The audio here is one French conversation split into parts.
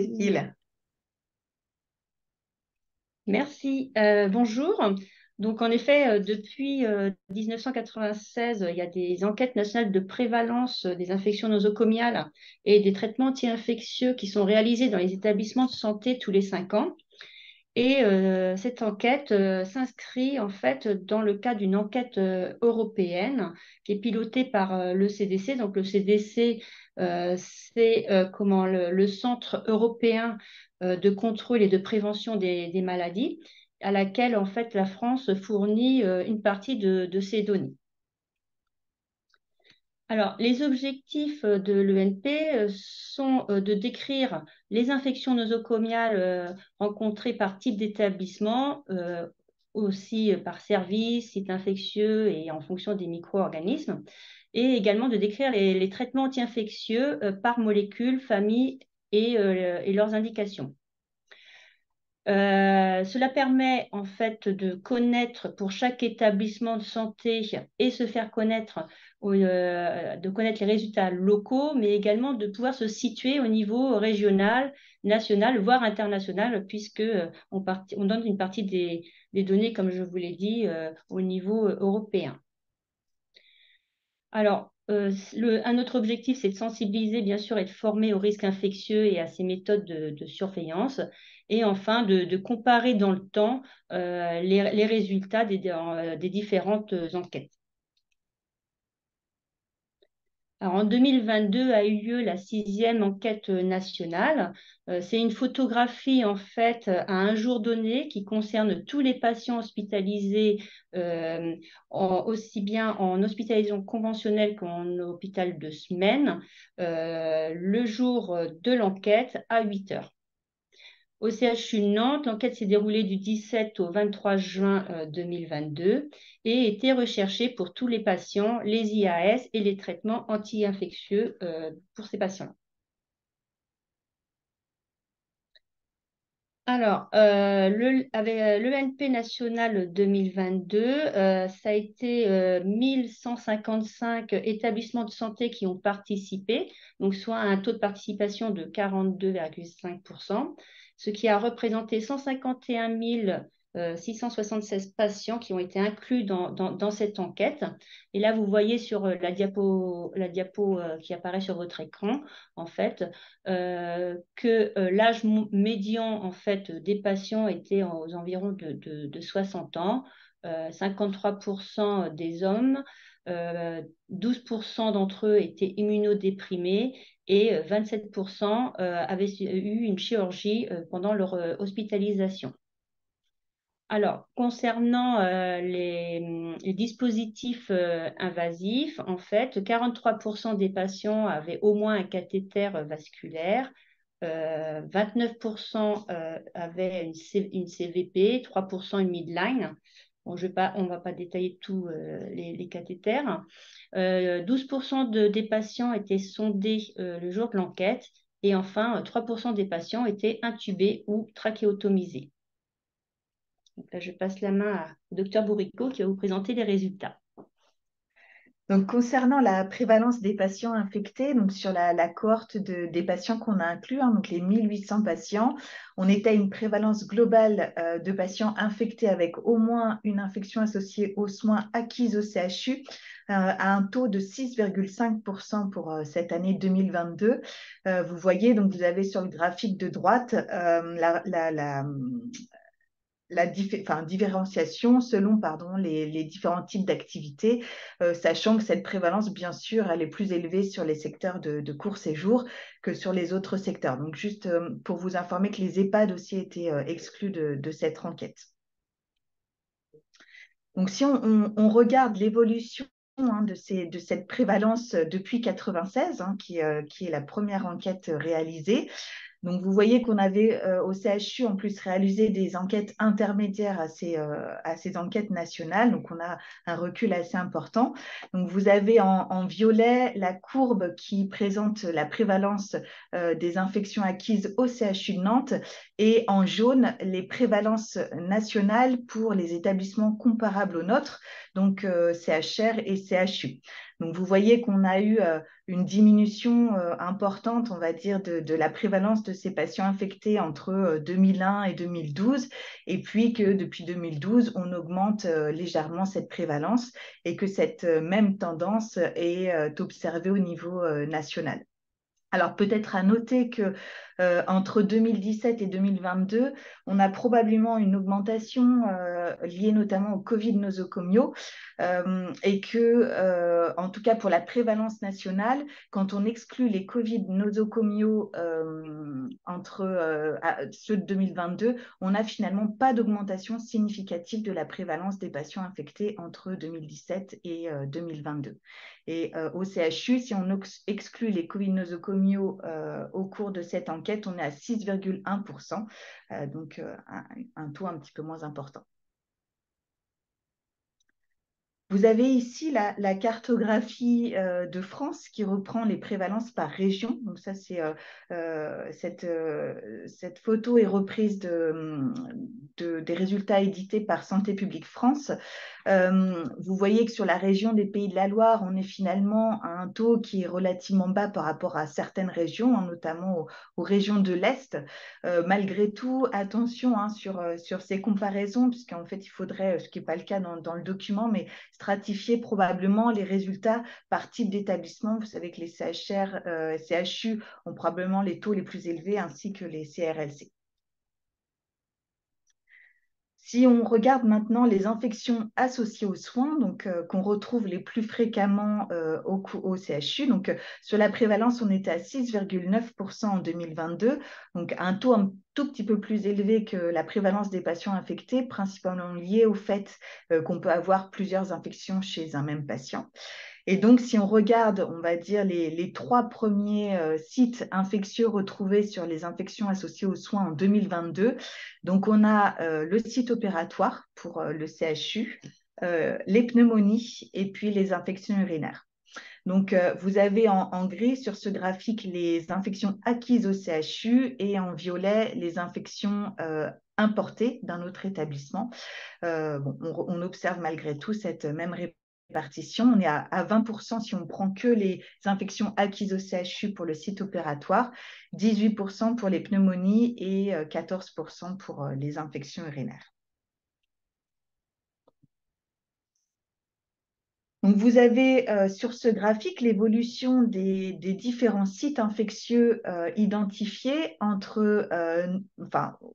Il. Merci. Bonjour. Donc, en effet, depuis 1996, il y a des enquêtes nationales de prévalence des infections nosocomiales et des traitements anti-infectieux qui sont réalisés dans les établissements de santé tous les 5 ans. Et cette enquête s'inscrit en fait dans le cadre d'une enquête européenne qui est pilotée par le CDC. Donc, le CDC, c'est comment le Centre européen de contrôle et de prévention des maladies, à laquelle en fait la France fournit une partie de ces données. Alors, les objectifs de l'ENP sont de décrire les infections nosocomiales rencontrées par type d'établissement, aussi par service, site infectieux et en fonction des micro-organismes, et également de décrire les traitements anti-infectieux par molécule, famille et leurs indications. Cela permet en fait de connaître pour chaque établissement de santé et se faire connaître, de connaître les résultats locaux, mais également de pouvoir se situer au niveau régional, national, voire international, puisque on donne une partie des données, comme je vous l'ai dit, au niveau européen. Alors, un autre objectif, c'est de sensibiliser, bien sûr, et de former aux risques infectieux et à ces méthodes de surveillance. Et enfin, de comparer dans le temps les résultats des différentes enquêtes. Alors, en 2022 a eu lieu la 6e enquête nationale. C'est une photographie en fait à un jour donné qui concerne tous les patients hospitalisés, euh, aussi bien en hospitalisation conventionnelle qu'en hôpital de semaine, le jour de l'enquête à 8 heures. Au CHU Nantes, l'enquête s'est déroulée du 17 au 23 juin 2022 et était recherchée pour tous les patients, les IAS et les traitements anti-infectieux pour ces patients-là. Alors, avec l'ENP national 2022, ça a été 1155 établissements de santé qui ont participé, donc soit un taux de participation de 42,5%, ce qui a représenté 151 676 patients qui ont été inclus dans cette enquête. Et là, vous voyez sur la diapo qui apparaît sur votre écran, en fait, que l'âge médian en fait, des patients était aux environs de 60 ans, 53% des hommes, 12% d'entre eux étaient immunodéprimés et 27% avaient eu une chirurgie pendant leur hospitalisation. Alors, concernant les dispositifs invasifs, en fait, 43% des patients avaient au moins un cathéter vasculaire, 29% avaient une CVP, 3% une midline. Bon, on ne va pas détailler tous les cathéters. 12% des patients étaient sondés le jour de l'enquête. Et enfin, 3% des patients étaient intubés ou trachéotomisés. Donc là, je passe la main au docteur Bourrico qui va vous présenter les résultats. Donc, concernant la prévalence des patients infectés, donc sur la cohorte des patients qu'on a inclus, donc les 1800 patients, on était à une prévalence globale de patients infectés avec au moins une infection associée aux soins acquis au CHU à un taux de 6,5% pour cette année 2022. Vous voyez, donc vous avez sur le graphique de droite la différenciation selon les différents types d'activités, sachant que cette prévalence, bien sûr, elle est plus élevée sur les secteurs de court séjour que sur les autres secteurs. Donc, juste pour vous informer que les EHPAD aussi étaient exclus de cette enquête. Donc, si on regarde l'évolution de cette prévalence depuis 1996, qui est la première enquête réalisée, donc, vous voyez qu'on avait au CHU en plus réalisé des enquêtes intermédiaires à ces enquêtes nationales. Donc, on a un recul assez important. Donc, vous avez en violet la courbe qui présente la prévalence des infections acquises au CHU de Nantes et en jaune les prévalences nationales pour les établissements comparables aux nôtres, donc CHR et CHU. Donc, vous voyez qu'on a eu une diminution importante, on va dire, de la prévalence de ces patients infectés entre 2001 et 2012, et puis que depuis 2012, on augmente légèrement cette prévalence et que cette même tendance est observée au niveau national. Alors peut-être à noter que entre 2017 et 2022, on a probablement une augmentation liée notamment aux Covid nosocomiaux et que, en tout cas pour la prévalence nationale, quand on exclut les Covid nosocomiaux entre ceux de 2022, on n'a finalement pas d'augmentation significative de la prévalence des patients infectés entre 2017 et 2022. Et au CHU, si on exclut les Covid nosocomiaux au cours de cette enquête, on est à 6,1%, donc un taux un petit peu moins important. Vous avez ici la cartographie de France qui reprend les prévalences par région. Donc ça, c'est cette photo est reprise des résultats édités par Santé publique France. Vous voyez que sur la région des Pays de la Loire, on est finalement à un taux qui est relativement bas par rapport à certaines régions, hein, notamment aux régions de l'Est. Malgré tout, attention sur ces comparaisons, puisqu'en fait, il faudrait, ce qui n'est pas le cas dans le document, mais stratifier probablement les résultats par type d'établissement. Vous savez que les CHR, CHU ont probablement les taux les plus élevés, ainsi que les CRLC. Si on regarde maintenant les infections associées aux soins, donc qu'on retrouve les plus fréquemment au CHU, donc sur la prévalence, on était à 6,9% en 2022, donc un taux un tout petit peu plus élevé que la prévalence des patients infectés, principalement lié au fait qu'on peut avoir plusieurs infections chez un même patient. Et donc, si on regarde, on va dire, les trois premiers sites infectieux retrouvés sur les infections associées aux soins en 2022, donc on a le site opératoire pour le CHU, les pneumonies et puis les infections urinaires. Donc, vous avez en gris sur ce graphique les infections acquises au CHU et en violet les infections importées d'un autre établissement. On observe malgré tout cette même répartition. On est à 20% si on prend que les infections acquises au CHU pour le site opératoire, 18% pour les pneumonies et 14% pour les infections urinaires. Donc, vous avez sur ce graphique l'évolution des différents sites infectieux identifiés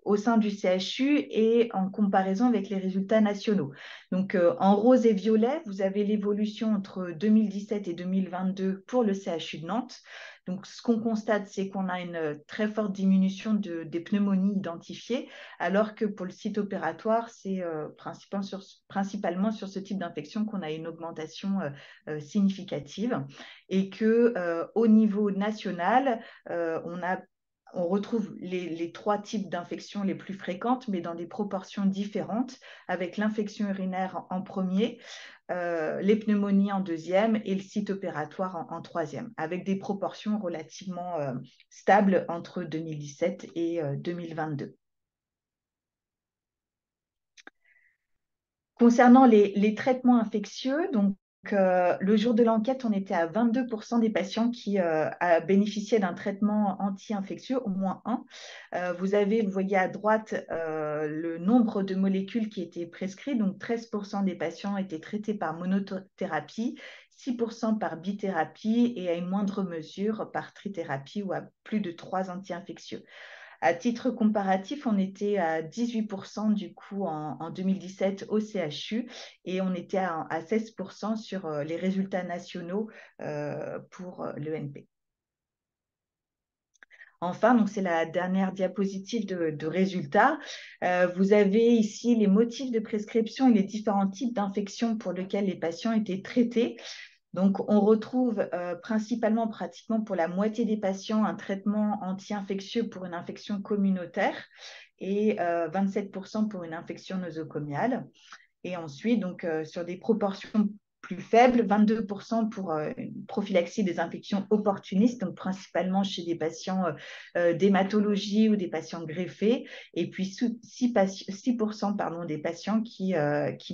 au sein du CHU et en comparaison avec les résultats nationaux. Donc, en rose et violet, vous avez l'évolution entre 2017 et 2022 pour le CHU de Nantes. Donc, ce qu'on constate, c'est qu'on a une très forte diminution des pneumonies identifiées, alors que pour le site opératoire, c'est principalement sur ce type d'infection qu'on a une augmentation significative. Et qu'au niveau national, on retrouve les trois types d'infections les plus fréquentes, mais dans des proportions différentes, avec l'infection urinaire en premier, les pneumonies en deuxième et le site opératoire en troisième, avec des proportions relativement stables entre 2017 et 2022. Concernant les traitements infectieux, donc le jour de l'enquête, on était à 22% des patients qui bénéficiaient d'un traitement anti-infectieux, au moins un. Vous voyez à droite le nombre de molécules qui étaient prescrites. Donc 13% des patients étaient traités par monothérapie, 6% par bithérapie et à une moindre mesure par trithérapie ou à plus de 3 anti-infectieux. À titre comparatif, on était à 18% du coup en 2017 au CHU et on était à 16% sur les résultats nationaux pour l'ENP. Enfin, donc c'est la dernière diapositive de résultats. Vous avez ici les motifs de prescription et les différents types d'infections pour lesquels les patients étaient traités. Donc, on retrouve principalement, pratiquement pour la moitié des patients, un traitement anti-infectieux pour une infection communautaire et 27% pour une infection nosocomiale. Et ensuite, donc, sur des proportions plus faible, 22% pour une prophylaxie des infections opportunistes, donc principalement chez des patients d'hématologie ou des patients greffés, et puis 6% des patients qui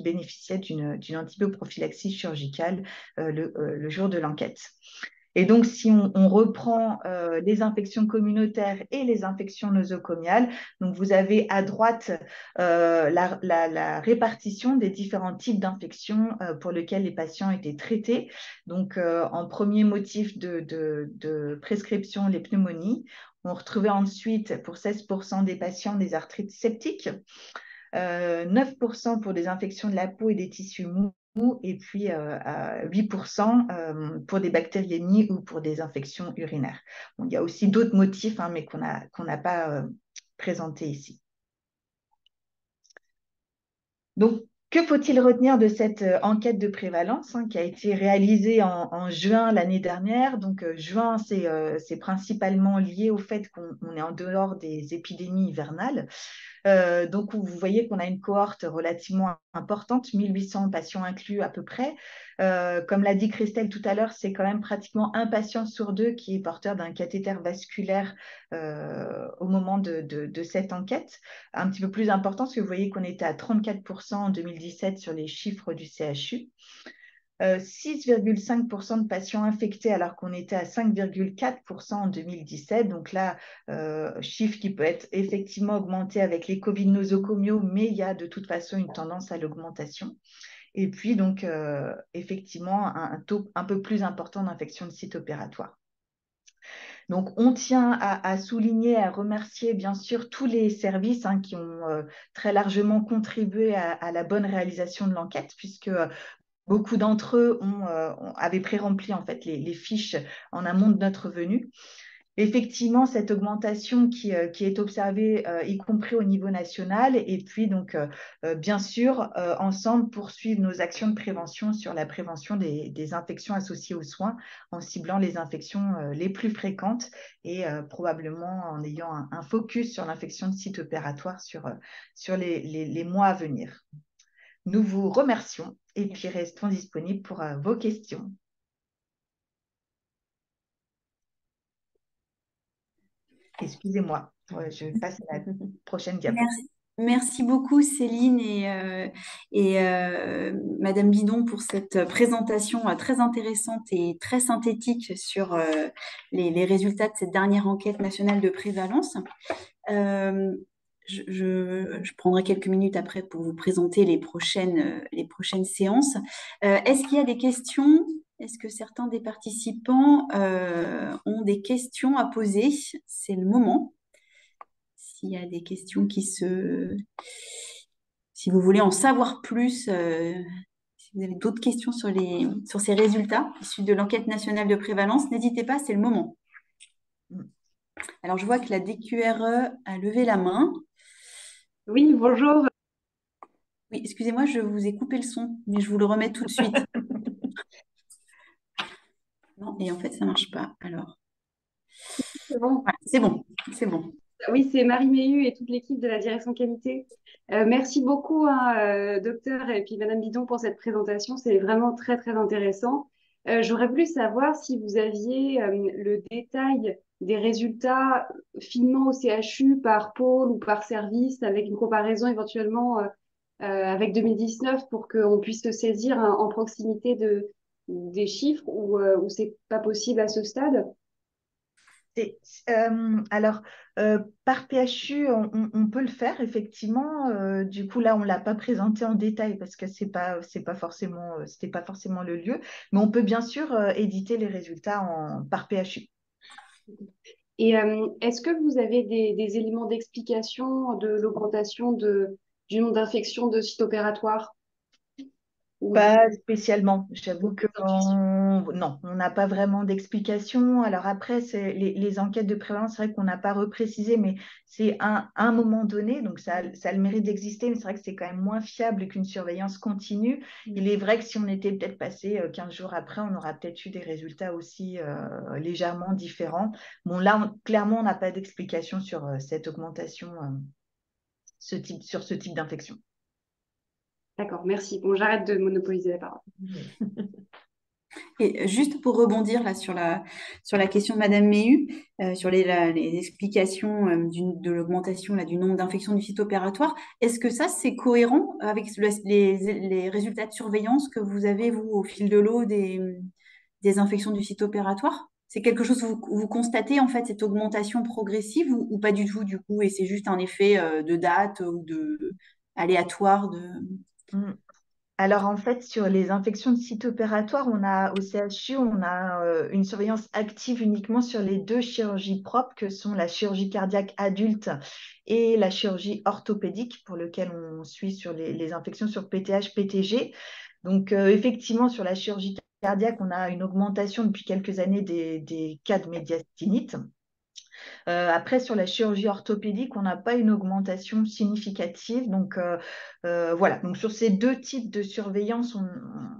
bénéficiaient d'une antibioprophylaxie chirurgicale le jour de l'enquête. Et donc, si on reprend les infections communautaires et les infections nosocomiales, donc vous avez à droite la répartition des différents types d'infections pour lesquels les patients étaient traités. Donc, en premier motif de prescription, les pneumonies. On retrouvait ensuite pour 16% des patients des arthrites septiques, 9% pour des infections de la peau et des tissus mous, et puis 8% pour des bactériémies ou pour des infections urinaires. Bon, il y a aussi d'autres motifs, hein, mais qu'on n'a pas présentés ici. Donc, que faut-il retenir de cette enquête de prévalence qui a été réalisée en juin l'année dernière? Donc, juin, c'est principalement lié au fait qu'on est en dehors des épidémies hivernales. Donc, vous voyez qu'on a une cohorte relativement importante, 1800 patients inclus à peu près. Comme l'a dit Christelle tout à l'heure, c'est quand même pratiquement un patient sur deux qui est porteur d'un cathéter vasculaire au moment de cette enquête. Un petit peu plus important, parce que vous voyez qu'on était à 34% en 2017 sur les chiffres du CHU. 6,5% de patients infectés alors qu'on était à 5,4% en 2017. Donc là, chiffre qui peut être effectivement augmenté avec les Covid nosocomiaux, mais il y a de toute façon une tendance à l'augmentation. Et puis donc, effectivement, un taux un peu plus important d'infection de site opératoire. Donc, on tient à souligner, à remercier bien sûr tous les services qui ont très largement contribué à la bonne réalisation de l'enquête, puisque beaucoup d'entre eux avaient pré-rempli en fait les fiches en amont de notre venue. Effectivement, cette augmentation qui est observée, y compris au niveau national, et puis donc, bien sûr, ensemble, poursuivre nos actions de prévention sur la prévention des infections associées aux soins, en ciblant les infections les plus fréquentes et probablement en ayant un focus sur l'infection de site opératoire sur les mois à venir. Nous vous remercions et puis restons disponibles pour vos questions. Excusez-moi, je passe à la prochaine diapo. Merci beaucoup Céline et Madame Bidon pour cette présentation très intéressante et très synthétique sur les résultats de cette dernière enquête nationale de prévalence. Je prendrai quelques minutes après pour vous présenter les prochaines séances. Est-ce qu'il y a des questions? Est-ce que certains des participants ont des questions à poser? C'est le moment. S'il y a des questions si vous voulez en savoir plus, si vous avez d'autres questions sur ces résultats issus de l'enquête nationale de prévalence, n'hésitez pas, c'est le moment. Alors, je vois que la DQRE a levé la main. Oui, bonjour. Oui, excusez-moi, je vous ai coupé le son, mais je vous le remets tout de suite. Non, et en fait, ça ne marche pas. Alors, C'est bon. voilà, c'est bon, c'est bon. Oui, c'est Marie Méhu et toute l'équipe de la direction qualité. Merci beaucoup, docteur et puis Madame Bidon, pour cette présentation. C'est vraiment très, très intéressant. J'aurais voulu savoir si vous aviez le détail des résultats finement au CHU par pôle ou par service, avec une comparaison éventuellement avec 2019 pour qu'on puisse se saisir en proximité des chiffres ou c'est pas possible à ce stade? Alors, par PHU, on peut le faire, effectivement. Du coup, là, on ne l'a pas présenté en détail parce que c'était pas forcément le lieu. Mais on peut bien sûr éditer les résultats par PHU. Et est-ce que vous avez des éléments d'explication de l'augmentation du nombre d'infections de sites opératoires? Pas spécialement. J'avoue que non, on n'a pas vraiment d'explication. Alors après, les enquêtes de prévalence, c'est vrai qu'on n'a pas reprécisé, mais c'est un moment donné, donc ça a le mérite d'exister, mais c'est vrai que c'est quand même moins fiable qu'une surveillance continue. Il est vrai que si on était peut-être passé 15 jours après, on aurait peut-être eu des résultats aussi légèrement différents. Bon, là, clairement, on n'a pas d'explication sur cette augmentation, sur ce type d'infection. D'accord, merci. Bon, j'arrête de monopoliser la parole. Et juste pour rebondir là sur la question de Madame Méhu, sur les explications de l'augmentation là, du nombre d'infections du site opératoire, est-ce que ça, c'est cohérent avec les résultats de surveillance que vous avez, vous, au fil de l'eau des infections du site opératoire? C'est quelque chose que vous constatez, en fait, cette augmentation progressive ou pas du tout, du coup, et c'est juste un effet de date ou de aléatoire de... Mm. Alors en fait, sur les infections de site opératoire, on a au CHU, on a une surveillance active uniquement sur les deux chirurgies propres que sont la chirurgie cardiaque adulte et la chirurgie orthopédique pour lequel on suit sur les infections sur PTH, PTG. Donc effectivement, sur la chirurgie cardiaque, on a une augmentation depuis quelques années des cas de médiastinite. Après, sur la chirurgie orthopédique, on n'a pas une augmentation significative. Donc, voilà. Donc, sur ces deux types de surveillance,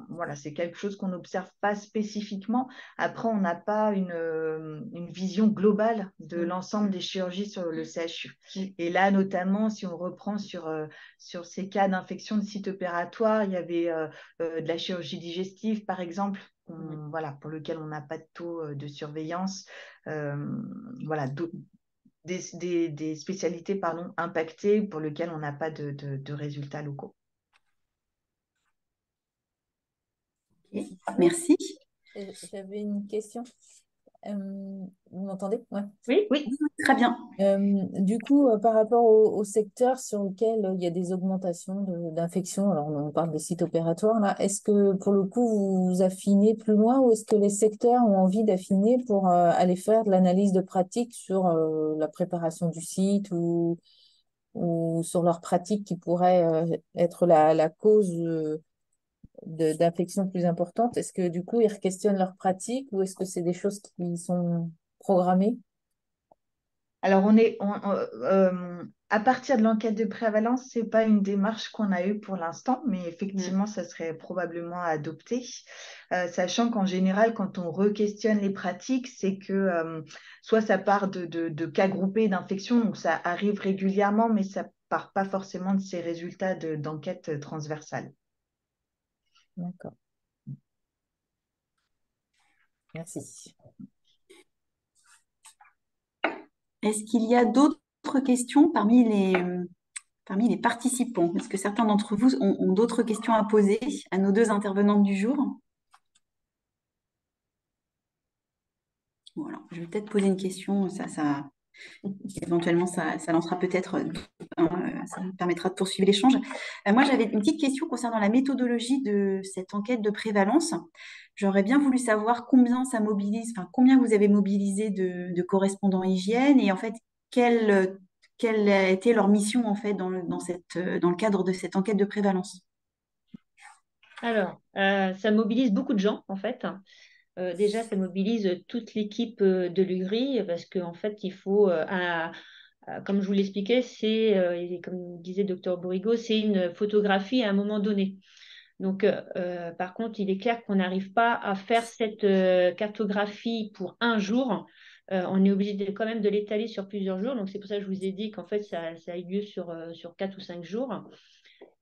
voilà, c'est quelque chose qu'on n'observe pas spécifiquement. Après, on n'a pas une vision globale de l'ensemble des chirurgies sur le CHU. Et là, notamment, si on reprend sur ces cas d'infection de site opératoire, il y avait de la chirurgie digestive, par exemple, voilà, pour lequel on n'a pas de taux de surveillance. Euh, voilà, des spécialités pardon, impactées pour lesquelles on n'a pas de résultats locaux. Ok, merci. J'avais une question. Vous m'entendez? Ouais. Oui, Oui, Très bien. Du coup, par rapport au secteur sur lequel il y a des augmentations d'infections, alors on parle des sites opératoires là, est-ce que pour le coup vous affinez plus loin ou est-ce que les secteurs ont envie d'affiner pour aller faire de l'analyse de pratique sur la préparation du site ou sur leurs pratiques qui pourraient être la cause d'infections plus importantes? Est-ce que du coup ils questionnent leurs pratiques ou est-ce que c'est des choses qui sont programmées? alors à partir de l'enquête de prévalence, ce n'est pas une démarche qu'on a eue pour l'instant, mais effectivement, ça serait probablement à adopter, sachant qu'en général, quand on re-questionne les pratiques, c'est que soit ça part de cas groupés d'infections, donc ça arrive régulièrement, mais ça part pas forcément de ces résultats d'enquête transversale. D'accord. Merci. Est-ce qu'il y a d'autres questions parmi les participants? Est-ce que certains d'entre vous ont d'autres questions à poser à nos deux intervenantes du jour? Voilà, je vais peut-être poser une question, éventuellement ça lancera peut-être, ça nous permettra de poursuivre l'échange. Moi, j'avais une petite question concernant la méthodologie de cette enquête de prévalence. J'aurais bien voulu savoir combien ça mobilise, enfin combien vous avez mobilisé de correspondants hygiène et en fait quelle a été leur mission en fait dans le cadre de cette enquête de prévalence. alors, ça mobilise beaucoup de gens, en fait. Déjà, ça mobilise toute l'équipe de l'UGRI parce qu'en fait, il faut, comme je vous l'expliquais, et comme disait Dr Bourrigo, c'est une photographie à un moment donné. Donc, par contre, il est clair qu'on n'arrive pas à faire cette cartographie pour un jour. On est obligé quand même de l'étaler sur plusieurs jours. Donc, c'est pour ça que je vous ai dit qu'en fait, ça a eu lieu sur 4 ou 5 jours.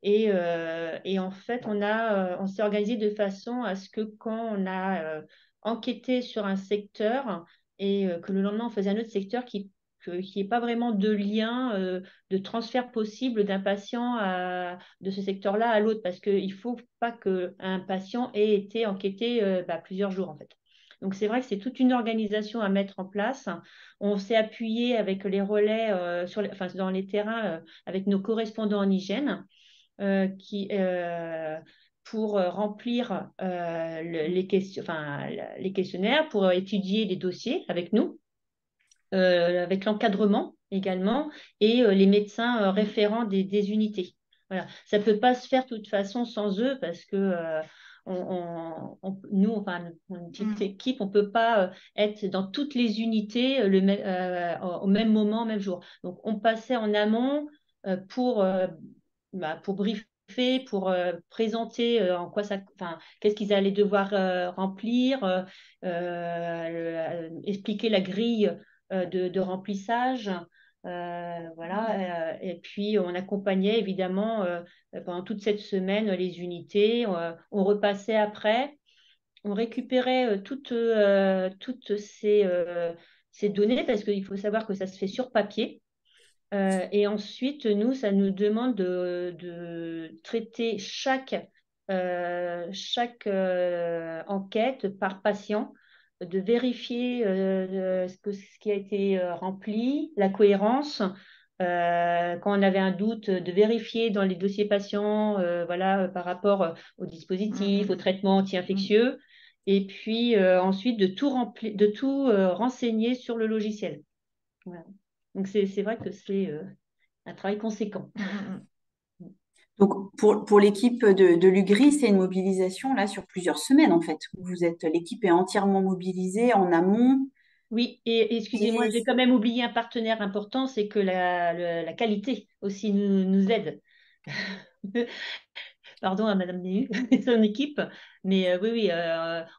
Et en fait, on s'est organisé de façon à ce que quand on a enquêté sur un secteur et que le lendemain, on faisait un autre secteur qui n'y ait pas vraiment de lien de transfert possible d'un patient de ce secteur-là à l'autre, parce qu'il ne faut pas qu'un patient ait été enquêté plusieurs jours, en fait. Donc, c'est vrai que c'est toute une organisation à mettre en place. On s'est appuyé avec les relais dans les terrains avec nos correspondants en hygiène pour remplir les questionnaires, pour étudier les dossiers avec nous, avec l'encadrement également, et les médecins référents des unités. Voilà. Ça ne peut pas se faire de toute façon sans eux parce que nous, enfin, une petite équipe, on ne peut pas être dans toutes les unités au même moment, au même jour. Donc, on passait en amont pour briefer, pour présenter en quoi qu'est-ce qu'ils allaient devoir remplir, expliquer la grille de remplissage, Voilà. Et puis, on accompagnait évidemment pendant toute cette semaine les unités. On repassait après. On récupérait toutes ces données parce qu'il faut savoir que ça se fait sur papier. Et ensuite, nous, ça nous demande de traiter chaque enquête par patient, de vérifier ce qui a été rempli, la cohérence. Quand on avait un doute, de vérifier dans les dossiers patients, voilà, par rapport au dispositif, au traitement anti-infectieux. Et puis ensuite, de tout renseigner sur le logiciel. Voilà. Donc, c'est vrai que c'est un travail conséquent. Donc, pour l'équipe de l'UGRI, c'est une mobilisation là sur plusieurs semaines en fait. L'équipe est entièrement mobilisée en amont. Oui, et excusez-moi, Et j'ai quand même oublié un partenaire important, c'est que la qualité aussi nous aide. Pardon à Madame Néhu et son équipe, mais oui,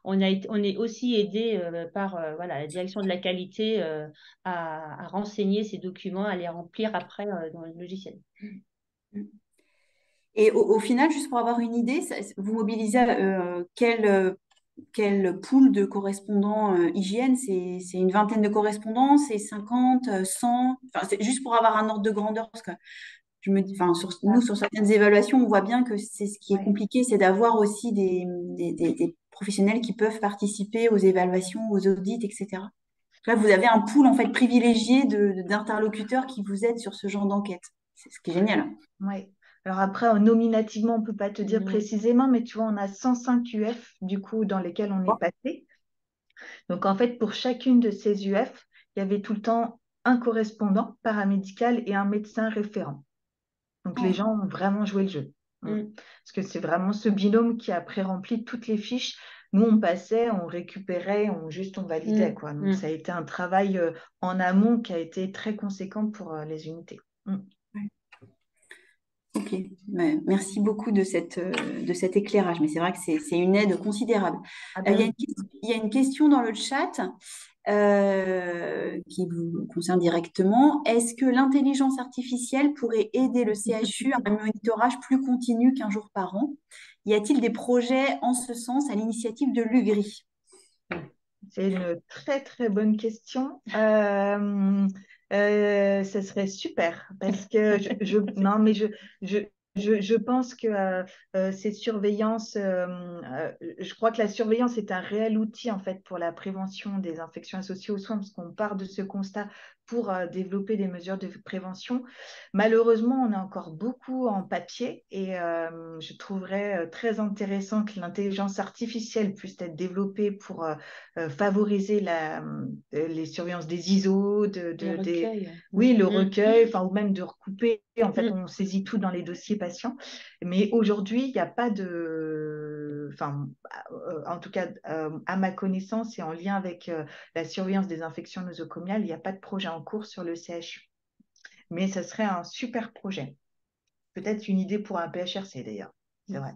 on est aussi aidé par voilà, la direction de la qualité à renseigner ces documents, à les remplir après dans le logiciel. Et au final, juste pour avoir une idée, vous mobilisez quel pool de correspondants hygiène? C'est une vingtaine de correspondants, c'est 50, 100? Enfin, c'est juste pour avoir un ordre de grandeur, parce que je me dis, enfin, nous, sur certaines évaluations, on voit bien que c'est ce qui est compliqué, c'est d'avoir aussi des professionnels qui peuvent participer aux évaluations, aux audits, etc. Là, vous avez un pool en fait privilégié d'interlocuteurs qui vous aident sur ce genre d'enquête. C'est ce qui est génial. Oui. Alors après, nominativement, on ne peut pas te dire précisément, mais tu vois, on a 105 UF du coup dans lesquels on est passé. Donc en fait, pour chacune de ces UF, il y avait tout le temps un correspondant paramédical et un médecin référent. Donc les gens ont vraiment joué le jeu. Parce que c'est vraiment ce binôme qui a pré-rempli toutes les fiches. Nous, on passait, on récupérait, on validait, quoi. Donc ça a été un travail en amont qui a été très conséquent pour les unités. Ok, merci beaucoup de cet éclairage, mais c'est vrai que c'est une aide considérable. Il y a une question dans le chat qui vous concerne directement. Est-ce que l'intelligence artificielle pourrait aider le CHU à un monitorage plus continu qu'un jour par an? Y a-t-il des projets en ce sens à l'initiative de l'UGRI? C'est une très très bonne question. Ce serait super parce que non mais je pense que ces surveillances, je crois que la surveillance est un réel outil en fait pour la prévention des infections associées aux soins parce qu'on part de ce constat pour développer des mesures de prévention. Malheureusement, on est encore beaucoup en papier et je trouverais très intéressant que l'intelligence artificielle puisse être développée pour favoriser les surveillances des ISO, oui, le recueil, enfin, ou même de recouper. En fait, on saisit tout dans les dossiers patients. Mais aujourd'hui, il n'y a pas de... Enfin, en tout cas, à ma connaissance et en lien avec la surveillance des infections nosocomiales, il n'y a pas de projet en cours sur le CHU. Mais ce serait un super projet. Peut-être une idée pour un PHRC d'ailleurs. C'est vrai.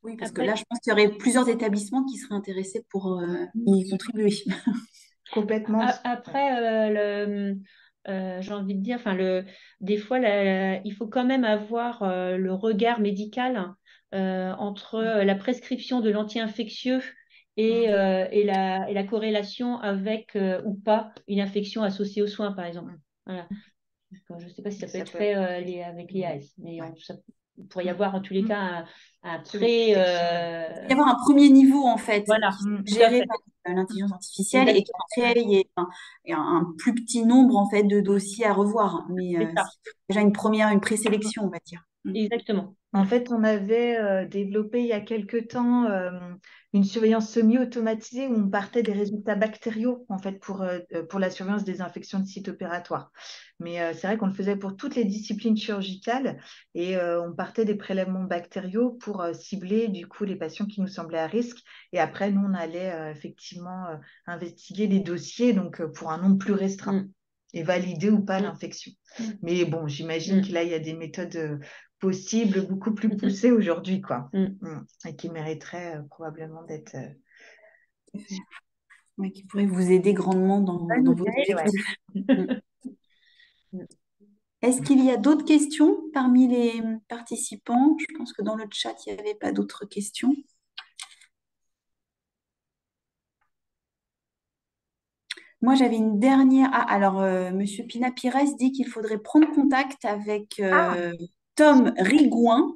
Oui, parce que là, je pense qu'il y aurait plusieurs établissements qui seraient intéressés pour y contribuer. Complètement. Après, j'ai envie de dire, des fois, il faut quand même avoir le regard médical entre la prescription de l'anti-infectieux et la corrélation avec ou pas une infection associée aux soins, par exemple. Voilà. Je ne sais pas si ça peut être fait avec l'IAS, mais il pourrait y avoir en tous les cas un très... Il peut y avoir un premier niveau, en fait, Voilà, qui est géré par l'intelligence artificielle et qu'après, il y a un plus petit nombre, en fait, de dossiers à revoir. Mais c'est déjà une présélection, on va dire. Exactement. En fait, on avait développé il y a quelque temps une surveillance semi-automatisée où on partait des résultats bactériaux en fait pour la surveillance des infections de sites opératoires. Mais c'est vrai qu'on le faisait pour toutes les disciplines chirurgicales et on partait des prélèvements bactériaux pour cibler du coup les patients qui nous semblaient à risque. Et après, nous, on allait effectivement investiguer les dossiers donc pour un nombre plus restreint et valider ou pas l'infection. Mais bon, j'imagine que là, il y a des méthodes possibles, beaucoup plus poussées aujourd'hui, quoi. Et qui mériteraient probablement d'être... qui pourrait vous aider grandement dans vos études. Est-ce qu'il y a d'autres questions parmi les participants? Je pense que dans le chat, il n'y avait pas d'autres questions. Moi, j'avais une dernière. Ah, alors, Monsieur Pina Pires dit qu'il faudrait prendre contact avec Tom Rigouin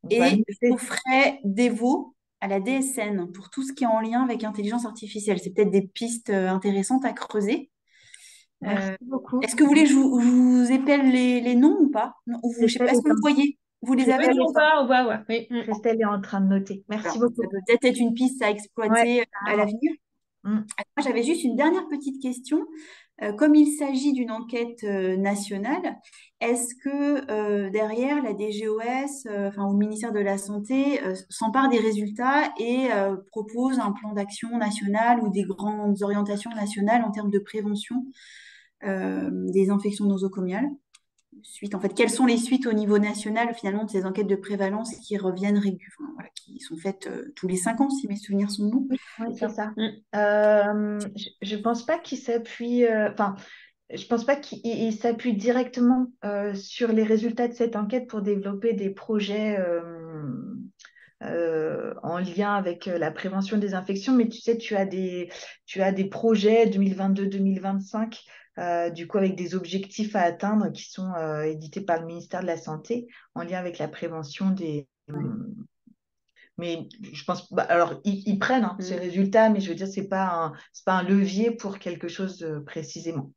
On va et noter. Geoffrey Devaux à la DSN pour tout ce qui est en lien avec l'intelligence artificielle. C'est peut-être des pistes intéressantes à creuser. Merci beaucoup. Est-ce que vous voulez que je vous épelle les noms ou pas? Non, je sais pas, Christelle est-ce que est vous en, voyez? Vous les avez? Oui, Christelle est en, on va, ouais. Oui. Christelle est en train de noter. Merci Alors, beaucoup. ça peut peut-être être une piste à Ouais, exploiter à carrément. l'avenir. Mm. Moi, j'avais juste une dernière petite question. Comme il s'agit d'une enquête nationale, est-ce que derrière la DGOS, enfin, au ministère de la Santé, s'empare des résultats et propose un plan d'action national ou des grandes orientations nationales en termes de prévention des infections nosocomiales? Suite, en fait, quelles sont les suites au niveau national finalement de ces enquêtes de prévalence qui reviennent enfin, voilà, qui sont faites tous les 5 ans, si mes souvenirs sont bons? Oui, C'est c'est ça. ça. Je pense pas qu'il s'appuie, enfin, je pense pas qu'il s'appuie directement sur les résultats de cette enquête pour développer des projets en lien avec la prévention des infections, mais tu sais, tu as des projets 2022-2025, du coup, avec des objectifs à atteindre qui sont édités par le ministère de la Santé en lien avec la prévention des. Ouais. Mais je pense, bah, alors ils prennent ces résultats, mais je veux dire, c'est pas un levier pour quelque chose précisément.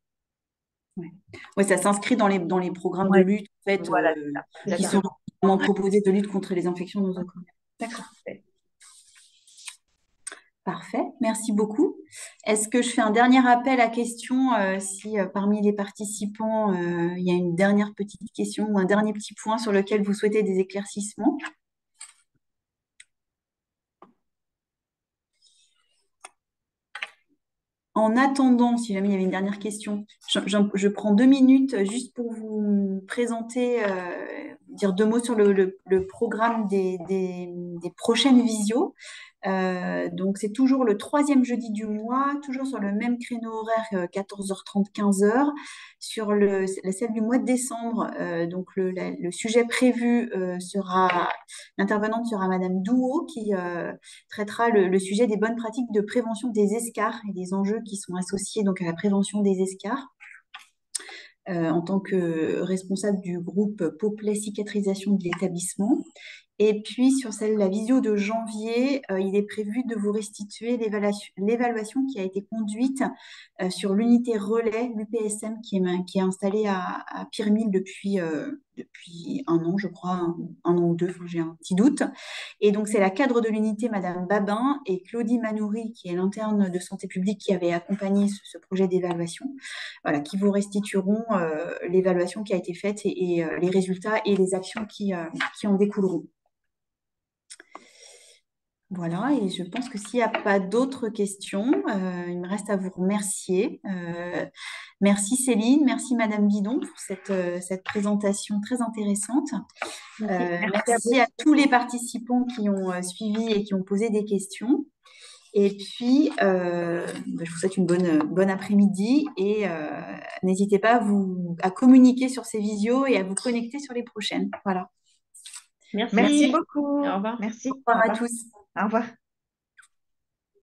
Ouais. Ouais, ça s'inscrit dans les programmes de Ouais, lutte en fait, voilà, c'est ça, qui sont exactement. vraiment proposés de lutte contre les infections nosocomiales. D'accord. Parfait, merci beaucoup. Est-ce que je fais un dernier appel à questions si parmi les participants, il y a une dernière petite question ou un dernier petit point sur lequel vous souhaitez des éclaircissements? En attendant, si jamais il y avait une dernière question, je prends 2 minutes juste pour vous présenter, dire 2 mots sur le programme des prochaines visios. Donc, c'est toujours le 3e jeudi du mois, toujours sur le même créneau horaire, 14h30, 15h. Sur celle du mois de décembre, donc le sujet prévu l'intervenante sera Madame Douot qui traitera le sujet des bonnes pratiques de prévention des escarres et des enjeux qui sont associés donc à la prévention des escarres. En tant que responsable du groupe Poplet Cicatrisation de l'établissement. Et puis, sur la visio de janvier, il est prévu de vous restituer l'évaluation qui a été conduite sur l'unité relais, l'UPSM, qui est installée à Pirmil depuis 1 an, je crois, un an ou 2, enfin, j'ai un petit doute. Et donc, c'est la cadre de l'unité, Madame Babin, et Claudie Manoury, qui est l'interne de santé publique qui avait accompagné ce projet d'évaluation, voilà, qui vous restitueront l'évaluation qui a été faite et les résultats et les actions qui en découleront. Voilà, et je pense que s'il n'y a pas d'autres questions, il me reste à vous remercier. Merci Céline, merci Madame Bidon pour cette présentation très intéressante. Merci à tous les participants qui ont suivi et qui ont posé des questions. Et puis, je vous souhaite une bonne après-midi et n'hésitez pas à communiquer sur ces visios et à vous connecter sur les prochaines. Voilà. Merci. Merci beaucoup. Au revoir. Merci. Au revoir à tous. Au revoir.